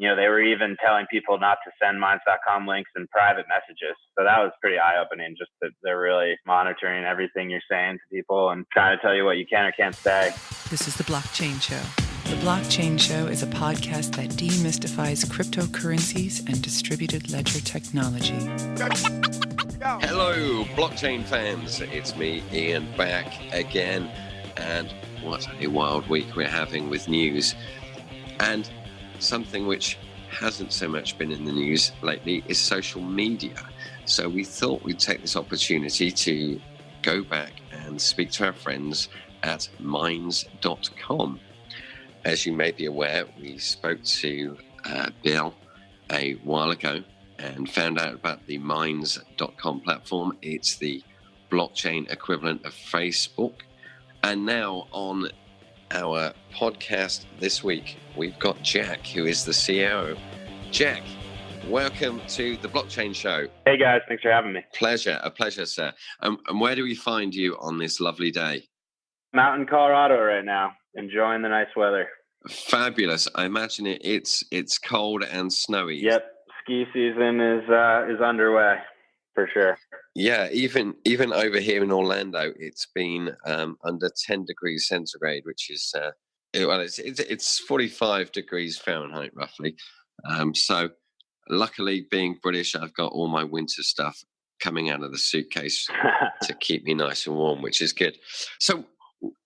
they were even telling people not to send Minds.com links in private messages. So that was pretty eye-opening, just that they're really monitoring everything you're saying to people and trying to tell you what you can or can't say. This is The Blockchain Show. The Blockchain Show is a podcast that demystifies cryptocurrencies and distributed ledger technology. Hello, blockchain fans. It's me, Ian, back again. And what a wild week we're having with news. And something which hasn't so much been in the news lately is social media. So we thought we'd take this opportunity to go back and speak to our friends at Mindscom. As you may be aware, we spoke to Bill a while ago and found out about the Minds.com platform. It's the blockchain equivalent of Facebook. And now on our podcast this week, we've got Jack, who is the COO. Jack, welcome to the Blockchain Show. Hey guys, thanks for having me. A pleasure, sir. And where do we find you on this lovely day? I'm out in Colorado right now, enjoying the nice weather. Fabulous. I imagine it's cold and snowy. Yep, ski season is underway for sure. Yeah, even over here in Orlando, it's been under 10 degrees centigrade, which is it's 45 degrees Fahrenheit roughly. So luckily, being British, I've got all my winter stuff coming out of the suitcase to keep me nice and warm, which is good. So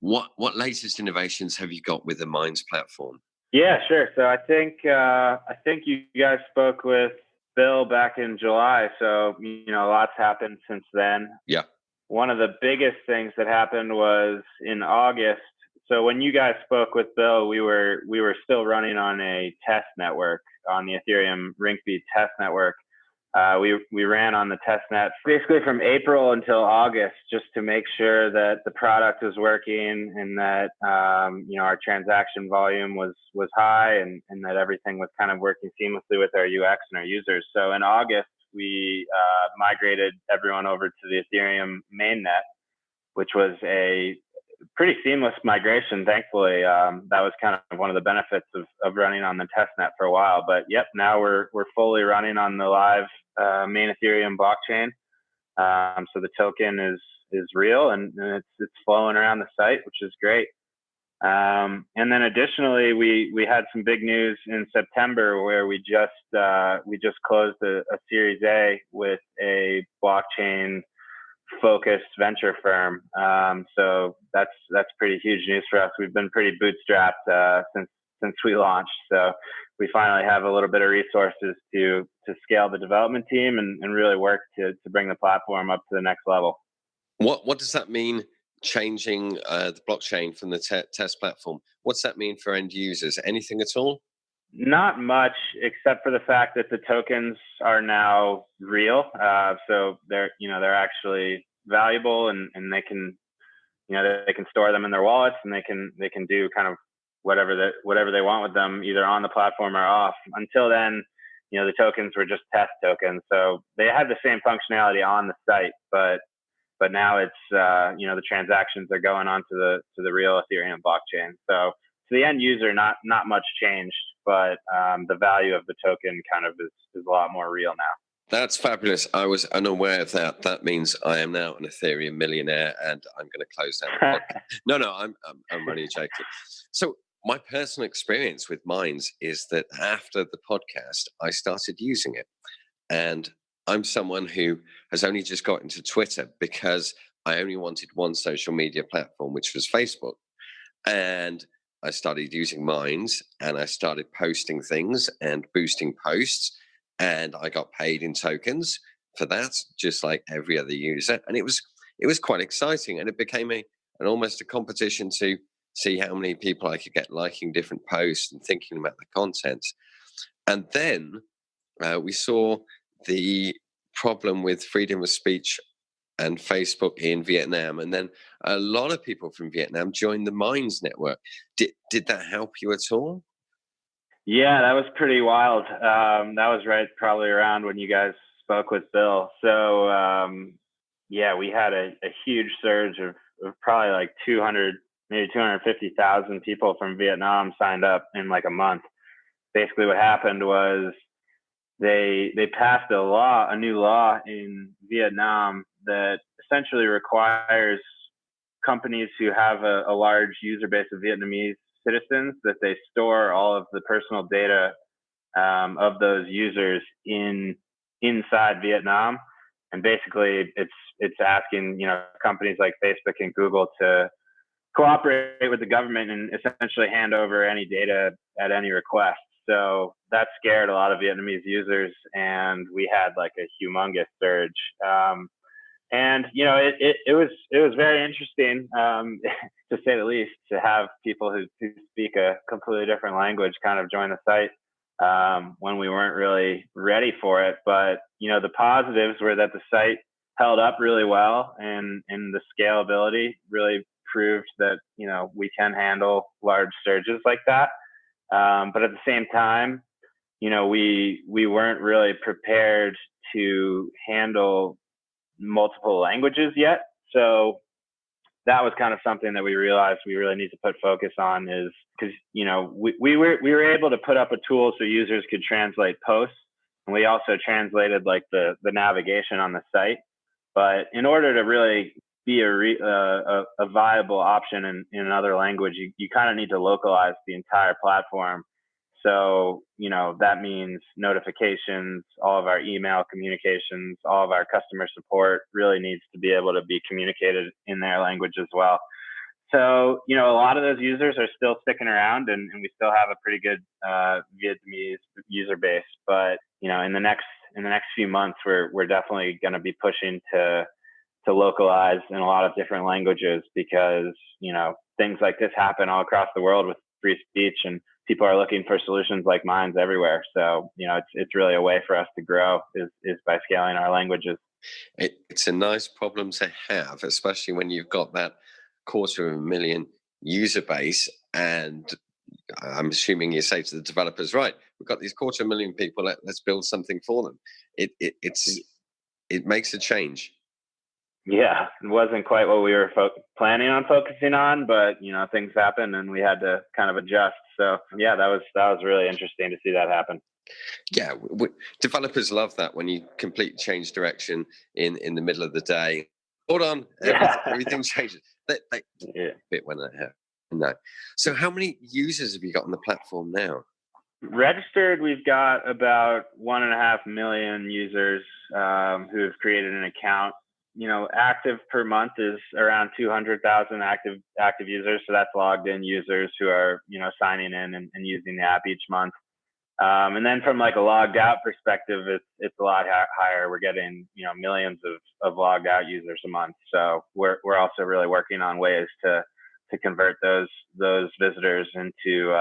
what latest innovations have you got with the Minds platform? Yeah, sure. So I think you guys spoke with Bill back in July. So, a lot's happened since then. Yeah. One of the biggest things that happened was in August. So when you guys spoke with Bill, we were still running on a test network, on the Ethereum Ring-Speed test network. We ran on the test net basically from April until August, just to make sure that the product was working and that our transaction volume was high and that everything was kind of working seamlessly with our UX and our users. So in August, we migrated everyone over to the Ethereum mainnet, which was a pretty seamless migration, thankfully. That was kind of one of the benefits of running on the testnet for a while. But yep, now we're fully running on the live main Ethereum blockchain. So the token is real and it's flowing around the site, which is great. And then additionally, we had some big news in September where we just closed a Series A with a blockchain focused venture firm. So that's pretty huge news for us. We've been pretty bootstrapped since we launched. So we finally have a little bit of resources to scale the development team and really work to bring the platform up to the next level. What does that mean, changing the blockchain from the test platform? What's that mean for end users? Anything at all? Not much, except for the fact that the tokens are now real. So they're actually valuable, and they can store them in their wallets, and they can do kind of whatever they want with them, either on the platform or off. Until then, the tokens were just test tokens, so they had the same functionality on the site, but now it's the transactions are going on to the real Ethereum blockchain. So to the end user, not much changed, but the value of the token kind of is a lot more real now. That's fabulous. I was unaware of that. That means I am now an Ethereum millionaire, and I'm going to close down the podcast. No, I'm only joking. So my personal experience with Minds is that after the podcast, I started using it, and I'm someone who has only just got into Twitter because I only wanted one social media platform, which was Facebook, and I started using Minds, and I started posting things and boosting posts, and I got paid in tokens for that, just like every other user. And it was quite exciting, and it became an almost a competition to see how many people I could get liking different posts and thinking about the content. And then we saw the problem with freedom of speech and Facebook in Vietnam, and then a lot of people from Vietnam joined the Minds network. Did that help you at all? Yeah, that was pretty wild. That was right probably around when you guys spoke with Bill. So we had a huge surge of probably like 200, maybe 250,000 people from Vietnam signed up in like a month. basically what happened was they passed a new law in Vietnam that essentially requires companies who have a large user base of Vietnamese citizens that they store all of the personal data of those users inside Vietnam. And basically it's asking, companies like Facebook and Google to cooperate with the government and essentially hand over any data at any request. So that scared a lot of Vietnamese users, and we had like a humongous surge. And it was very interesting, to say the least, to have people who speak a completely different language kind of join the site when we weren't really ready for it. But the positives were that the site held up really well, and the scalability really proved that we can handle large surges like that. But at the same time, we weren't really prepared to handle multiple languages yet. So that was kind of something that we realized we really need to put focus on, is because we were able to put up a tool so users could translate posts, and we also translated like the navigation on the site. But in order to really be a viable option in another language, you kind of need to localize the entire platform. So, that means notifications, all of our email communications, all of our customer support really needs to be able to be communicated in their language as well. So, a lot of those users are still sticking around, and we still have a pretty good Vietnamese user base. But, in the next few months, we're definitely going to be pushing to localize in a lot of different languages, because, things like this happen all across the world with free speech, and people are looking for solutions like Minds everywhere. So, it's really a way for us to grow is by scaling our languages. It's a nice problem to have, especially when you've got that 250,000 user base. And I'm assuming you say to the developers, right, we've got these 250,000 people, let's build something for them. It makes a change. Yeah, it wasn't quite what we were planning on focusing on, but things happen and we had to kind of adjust. So yeah, that was really interesting to see that happen. Yeah, developers love that when you completely change direction in the middle of the day. Hold on, everything changes. They bit when that happens. No. So how many users have you got on the platform now? Registered, we've got about 1.5 million users who have created an account. Active per month is around 200,000 active users. So that's logged in users who are, signing in and using the app each month. And then from like a logged out perspective, it's a lot higher. We're getting, millions of logged out users a month. So we're also really working on ways to convert those visitors into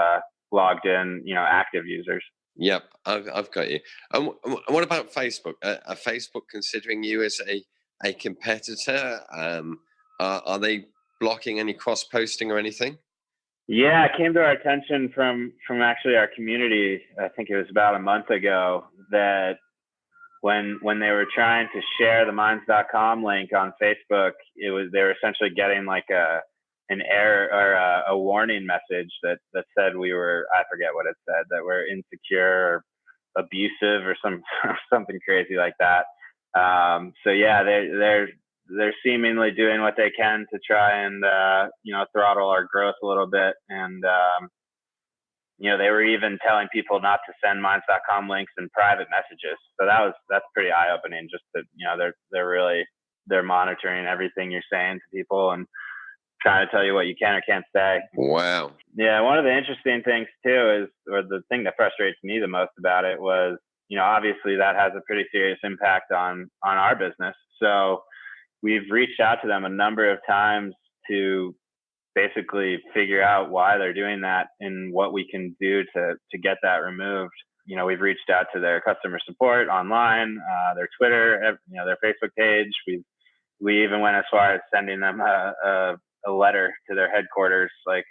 logged in, active users. Yep, I've got you. And what about Facebook? Are Facebook considering you as a competitor? Are they blocking any cross posting or anything? Yeah, it came to our attention from actually our community. I think it was about a month ago that when they were trying to share the Minds.com link on Facebook, they were essentially getting like an error or a warning message that said I forget what it said, that we're insecure or abusive or something crazy like that. So yeah, they're seemingly doing what they can to try and throttle our growth a little bit. And they were even telling people not to send Minds.com links in private messages. So that's pretty eye opening. Just that they're monitoring everything you're saying to people and trying to tell you what you can or can't say. Wow. Yeah, one of the interesting things too or the thing that frustrates me the most about it was, obviously that has a pretty serious impact on our business. So we've reached out to them a number of times to basically figure out why they're doing that and what we can do to get that removed. We've reached out to their customer support online, their Twitter, their Facebook page. We even went as far as sending them a letter to their headquarters, like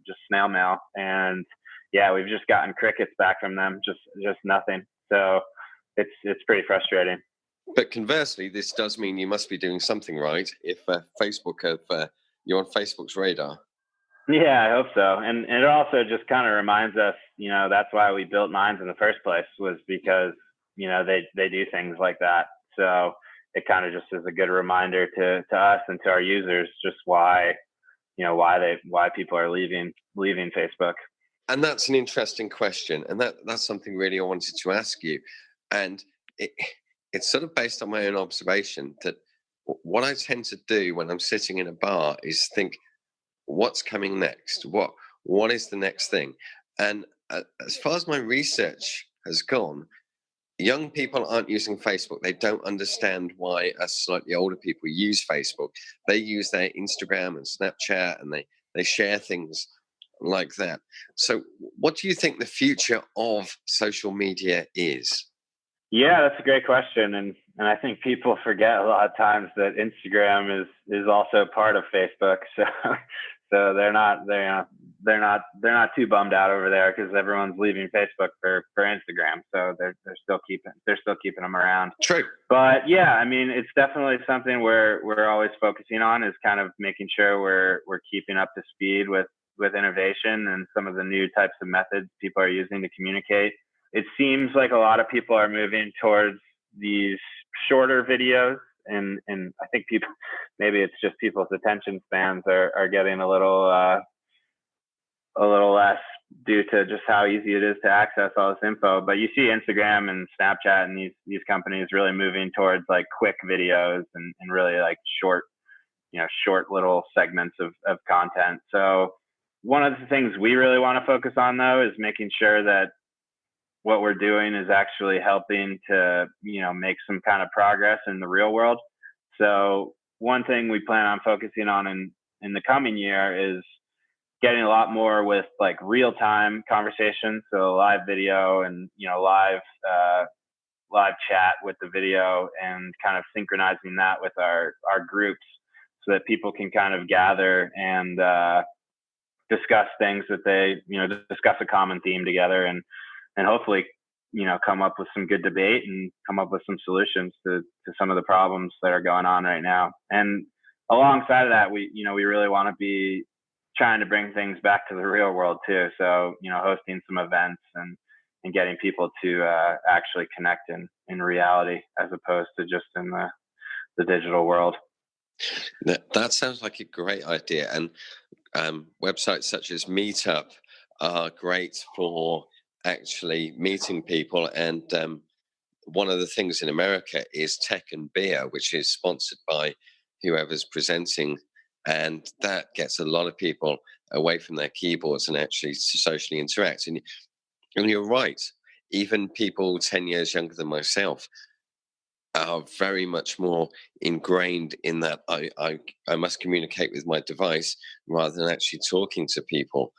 just snail mail. And yeah, we've just gotten crickets back from them, just nothing. So it's pretty frustrating. But conversely, this does mean you must be doing something right if Facebook you're on Facebook's radar. Yeah, I hope so. And it also just kind of reminds us, that's why we built Minds in the first place, was because, they do things like that. So it kind of just is a good reminder to us and to our users just why people are leaving Facebook. And that's an interesting question. And that's something really I wanted to ask you. And it's sort of based on my own observation that what I tend to do when I'm sitting in a bar is think, what's coming next? What is the next thing? And as far as my research has gone, young people aren't using Facebook. They don't understand why us slightly older people use Facebook. They use their Instagram and Snapchat, and they share things like that. So what do you think the future of social media is? Yeah, that's a great question. And I think people forget a lot of times that Instagram is also part of Facebook. So they're not too bummed out over there because everyone's leaving Facebook for Instagram. So they're still keeping them around. True. But yeah, I mean, it's definitely something we're always focusing on, is kind of making sure we're keeping up to speed with innovation and some of the new types of methods people are using to communicate. It seems like a lot of people are moving towards these shorter videos, and I think maybe it's just people's attention spans are getting a little less due to just how easy it is to access all this info. But you see Instagram and Snapchat and these companies really moving towards like quick videos and really like short little segments of content. So one of the things we really want to focus on, though, is making sure that what we're doing is actually helping to, make some kind of progress in the real world. So one thing we plan on focusing on in the coming year is getting a lot more with like real-time conversations. So live video and, live chat with the video, and kind of synchronizing that with our groups so that people can kind of gather and discuss things that discuss a common theme together, and hopefully, come up with some good debate and come up with some solutions to some of the problems that are going on right now. And alongside of that, we really want to be trying to bring things back to the real world too. So, hosting some events and getting people to actually connect in reality as opposed to just in the digital world. That sounds like a great idea. And websites such as Meetup are great for actually meeting people. And one of the things in America is Tech and Beer, which is sponsored by whoever's presenting. And that gets a lot of people away from their keyboards and actually socially interact. And you're right. Even people 10 years younger than myself are very much more ingrained in that I must communicate with my device rather than actually talking to people.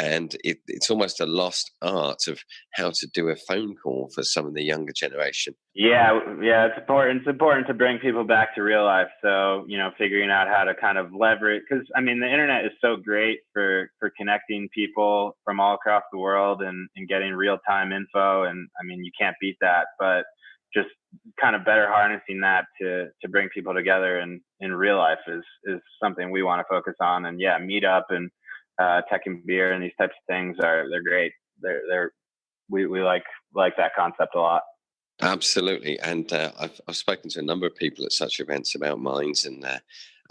And it's almost a lost art of how to do a phone call for some of the younger generation. Yeah, it's important. It's important to bring people back to real life. So, figuring out how to kind of leverage, because I mean, the internet is so great for connecting people from all across the world and getting real-time info. And I mean, you can't beat that, but just kind of better harnessing that to bring people together in real life is something we want to focus on. And yeah, Meetup and Tech and Beer and these types of things they're great. We like that concept a lot. Absolutely. And I've spoken to a number of people at such events about Minds and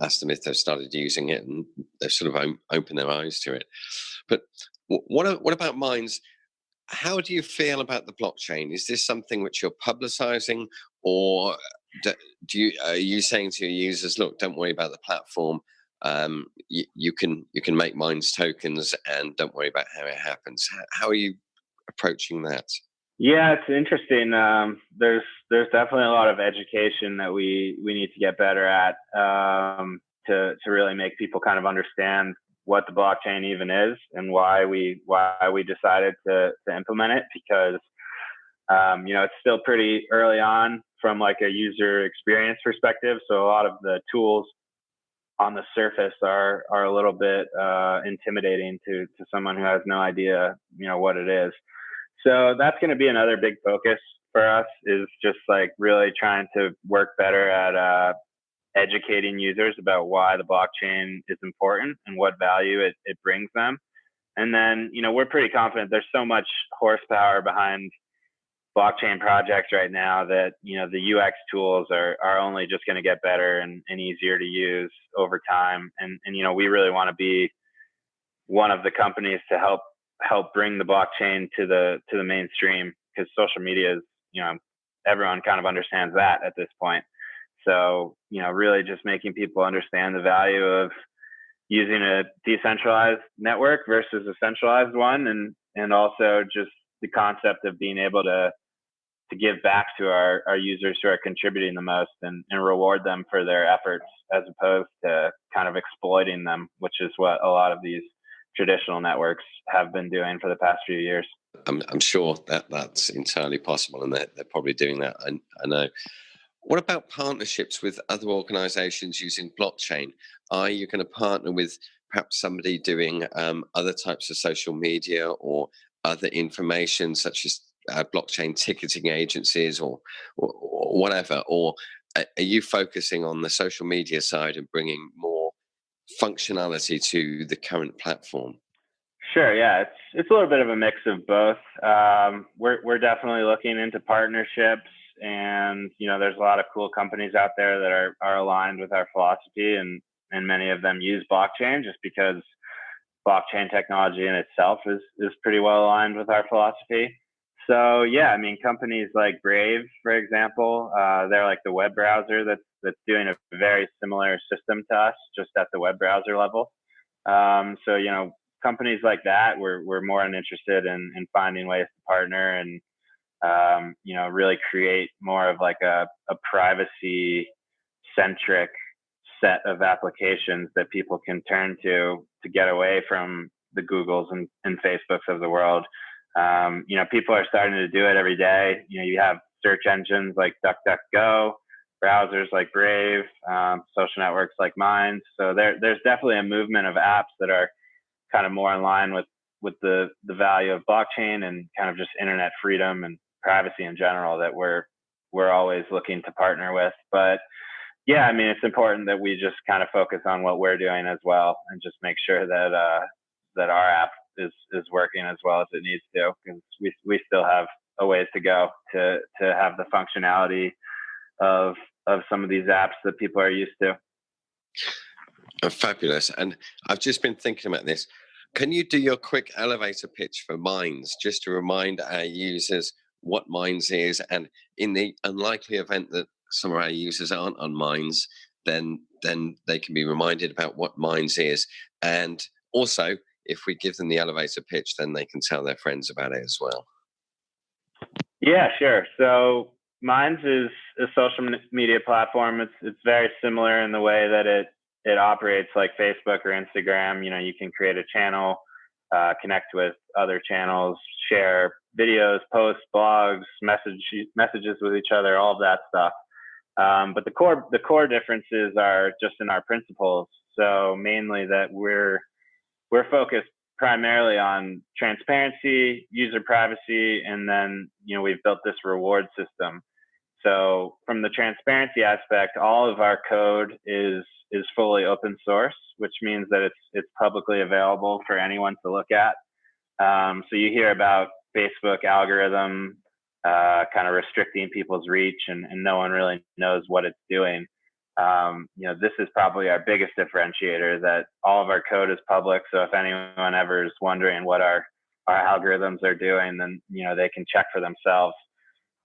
asked them if they've started using it, and they've sort of opened their eyes to it. But what about Minds? How do you feel about the blockchain? Is this something which you're publicizing, or are you saying to your users, look, don't worry about the platform. You can make Minds tokens and don't worry about how it happens. How are you approaching that? Yeah, it's interesting. There's definitely a lot of education that we need to get better at to really make people kind of understand what the blockchain even is and why we decided to implement it, because it's still pretty early on from like a user experience perspective. So a lot of the tools on the surface are a little bit intimidating to someone who has no idea what it is. So that's going to be another big focus for us, is just like really trying to work better at educating users about why the blockchain is important and what value it brings them. And then, we're pretty confident there's so much horsepower behind blockchain projects right now that, the UX tools are only just going to get better and easier to use over time. And, we really want to be one of the companies to help bring the blockchain to the mainstream, because social media is, everyone kind of understands that at this point. So, really just making people understand the value of using a decentralized network versus a centralized one, and also just the concept of being able to give back to our users who are contributing the most, and reward them for their efforts, as opposed to kind of exploiting them, which is what a lot of these traditional networks have been doing for the past few years. I'm sure that's entirely possible, and they're probably doing that. I know. What about partnerships with other organizations using blockchain? Are you going to partner with perhaps somebody doing other types of social media or other information, such as blockchain ticketing agencies or whatever? Or are you focusing on the social media side and bringing more functionality to the current platform? Sure. Yeah, it's a little bit of a mix of both. We're definitely looking into partnerships, and there's a lot of cool companies out there that are aligned with our philosophy, and many of them use blockchain just because blockchain technology in itself is pretty well aligned with our philosophy. So yeah, companies like Brave, for example, they're like the web browser that's doing a very similar system to us, just at the web browser level. So companies like that, we're more interested in finding ways to partner and really create more of like a privacy centric set of applications that people can turn to get away from the Googles and Facebooks of the world. People are starting to do it every day. You have search engines like DuckDuckGo, browsers like Brave, social networks like Minds. So there's definitely a movement of apps that are kind of more in line with the value of blockchain and kind of just internet freedom and privacy in general that we're always looking to partner with. But yeah, it's important that we just kind of focus on what we're doing as well, and just make sure that our app is working as well as it needs to, because we still have a ways to go to have the functionality of some of these apps that people are used to. Oh, fabulous. And I've just been thinking about this. Can you do your quick elevator pitch for Minds, just to remind our users what Minds is, and in the unlikely event that some of our users aren't on Minds, then they can be reminded about what Minds is. And also, if we give them the elevator pitch, then they can tell their friends about it as well. Yeah, sure. So Minds is a social media platform. It's very similar in the way that it operates like Facebook or Instagram. You can create a channel, connect with other channels, share videos, posts, blogs, messages with each other, all of that stuff. But the core differences are just in our principles. So mainly that we're focused primarily on transparency, user privacy, and then we've built this reward system. So from the transparency aspect, all of our code is fully open source, which means that it's publicly available for anyone to look at. So you hear about Facebook algorithm kind of restricting people's reach, and no one really knows what it's doing. This is probably our biggest differentiator, that all of our code is public. So if anyone ever is wondering what our algorithms are doing, then they can check for themselves.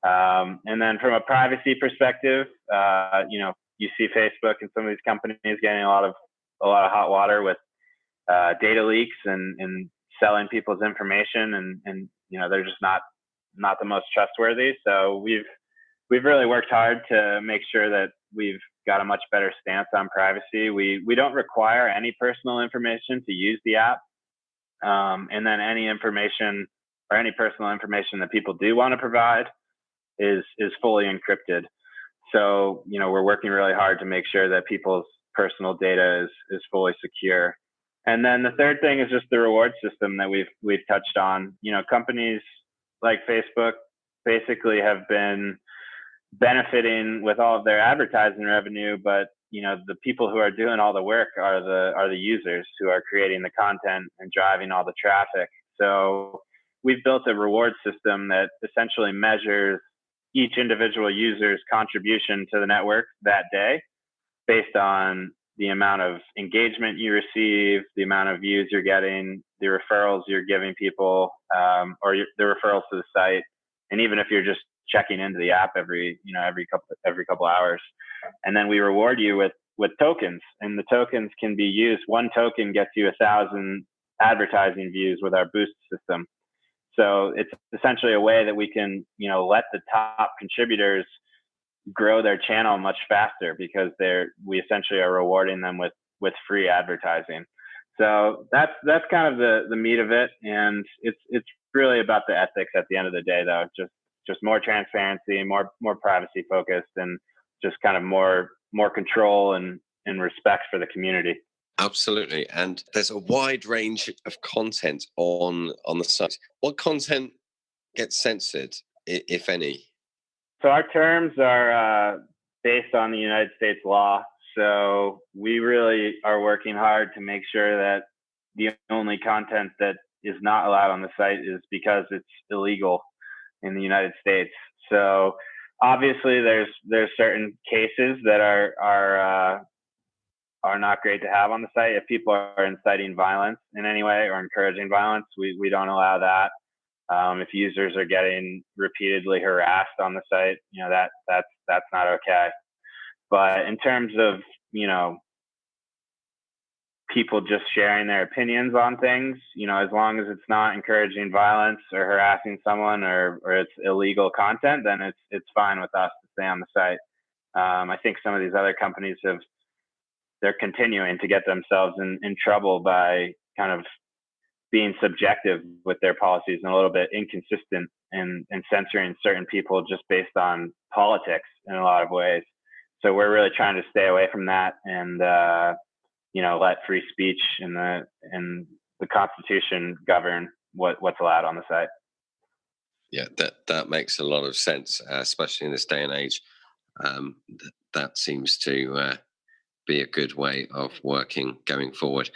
And then from a privacy perspective, you see Facebook and some of these companies getting a lot of hot water with data leaks and selling people's information, and they're just not the most trustworthy. So we've really worked hard to make sure that we've got a much better stance on privacy. We don't require any personal information to use the app, and then any information or any personal information that people do want to provide is fully encrypted. So we're working really hard to make sure that people's personal data is fully secure. And then the third thing is just the reward system that we've touched on. Companies like Facebook basically have been benefiting with all of their advertising revenue, but the people who are doing all the work are the users who are creating the content and driving all the traffic. So we've built a reward system that essentially measures each individual user's contribution to the network that day based on the amount of engagement you receive, the amount of views you're getting, the referrals you're giving people, or the referrals to the site. And even if you're just checking into the app every couple hours. And then we reward you with tokens, and the tokens can be used. One token gets you 1,000 advertising views with our boost system. So it's essentially a way that we can, let the top contributors grow their channel much faster because we essentially are rewarding them with free advertising. So that's kind of the meat of it. And it's really about the ethics at the end of the day, though. Just more transparency, more privacy focused, and just kind of more control and respect for the community. Absolutely. And there's a wide range of content on the site. What content gets censored, if any? So our terms are based on the United States law. So we really are working hard to make sure that the only content that is not allowed on the site is because it's illegal in the United States. So obviously there's certain cases that are not great to have on the site. If people are inciting violence in any way or encouraging violence, we don't allow that. If users are getting repeatedly harassed on the site, that's not okay. But in terms of, people just sharing their opinions on things, as long as it's not encouraging violence or harassing someone or it's illegal content, then it's fine with us to stay on the site. I think some of these other companies they're continuing to get themselves in trouble by kind of being subjective with their policies and a little bit inconsistent and censoring certain people just based on politics in a lot of ways. So we're really trying to stay away from that and, let free speech and the Constitution govern what's allowed on the site. Yeah, that makes a lot of sense, especially in this day and age. That seems to be a good way of working going forward.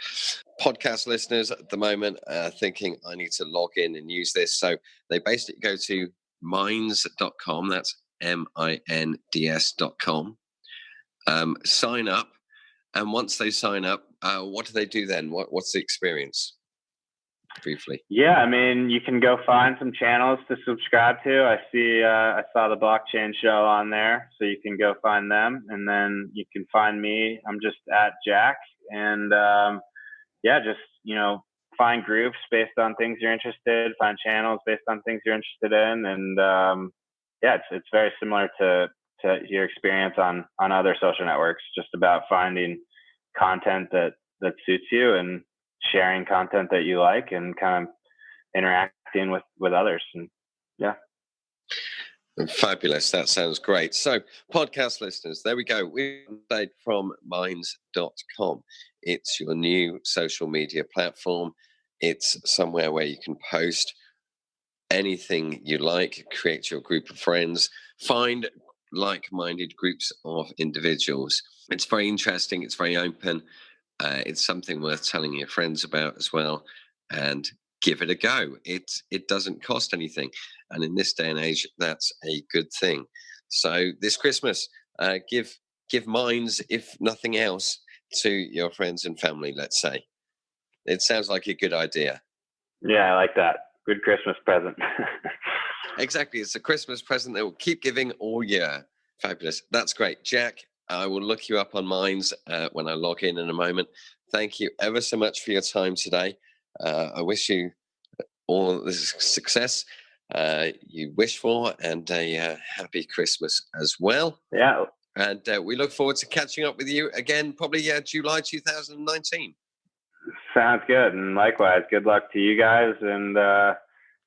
Podcast listeners at the moment are thinking, I need to log in and use this. So they basically go to minds.com, that's minds.com, sign up. And once they sign up, what do they do then? What's the experience? Briefly. Yeah, you can go find some channels to subscribe to. I saw the Blockchain Show on there, so you can go find them, and then you can find me. I'm just at Jack, and find groups based on things you're interested. Find channels based on things you're interested in, and it's very similar to your experience on other social networks. Just about finding content that suits you and sharing content that you like and kind of interacting with others. And fabulous. That sounds great. So podcast listeners, there we go. We've played from minds.com. It's your new social media platform. It's somewhere where you can post anything you like, create your group of friends, find like-minded groups of individuals. It's very interesting. It's very open. It's something worth telling your friends about as well, and give it a go. It doesn't cost anything, and in this day and age, that's a good thing. So this Christmas, give Minds, if nothing else, to your friends and family. Let's say it sounds like a good idea. Yeah, I like that. Good Christmas present. Exactly, it's a Christmas present that will keep giving all year. Fabulous. That's great, Jack. I will look you up on Minds when I log in a moment. Thank you ever so much for your time today. I wish you all the success you wish for, and a happy Christmas as well. Yeah. And we look forward to catching up with you again, probably July 2019. Sounds good. And likewise, good luck to you guys, and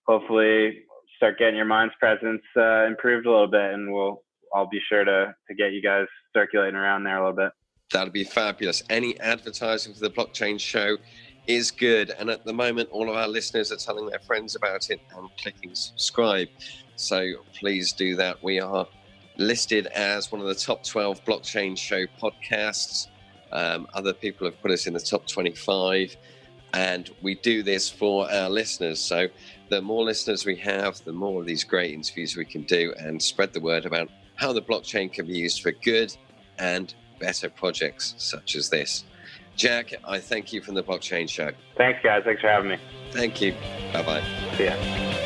hopefully start getting your Minds presence improved a little bit, and I'll be sure to get you guys circulating around there a little bit. That'd be fabulous. Any advertising for the Blockchain Show is good. And at the moment, all of our listeners are telling their friends about it and clicking subscribe. So please do that. We are listed as one of the top 12 blockchain show podcasts. Other people have put us in the top 25, and we do this for our listeners. So the more listeners we have, the more of these great interviews we can do and spread the word about how the blockchain can be used for good and better projects such as this. Jack, I thank you from the Blockchain Show. Thanks, guys. Thanks for having me. Thank you. Bye-bye. See ya.